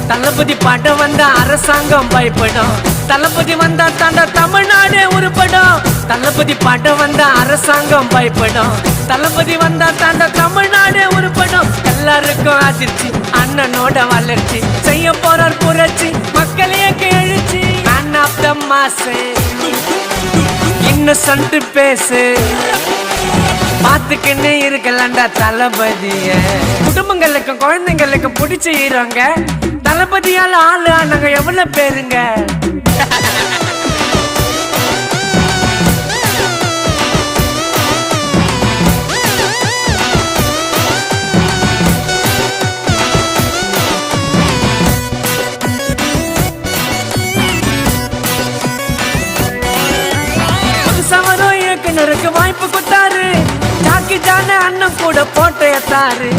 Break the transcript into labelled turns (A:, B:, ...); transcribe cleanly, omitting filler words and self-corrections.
A: தளபதி bottom வந்தா அரசாங்கம் பயப்படும். தளபதி வந்தா தாண்டா தமிழ்நாடே உருப்படும். தளபதி பாட்டம் வந்தா அரசாங்கம் பயப்படும். தளபதி வந்தா தாண்டா தமிழ்நாடே உருப்படும். எல்லாருக்கும் அதிர்ச்சி அண்ணனோட வளர்ச்சி செய்ய போறார் புரட்சி மக்களையே எழுச்சி. Man of the mass innocent பேசு பாத்துக்கின்னு இருக்கலாம்டா தளபதிய. குடும்பங்களுக்கும் குழந்தைங்களுக்கும் பிடிச்ச ஹீரோங்க. தளபதியால ஆளு ஆனாங்க எவ்வளவு பேருங்க. சமரம் இயக்குனருக்கு வாய்ப்பு கொடுத்தாரு. ஜாக்கி ஜான அண்ணன் கூட போட்டோ எடுத்தாரு.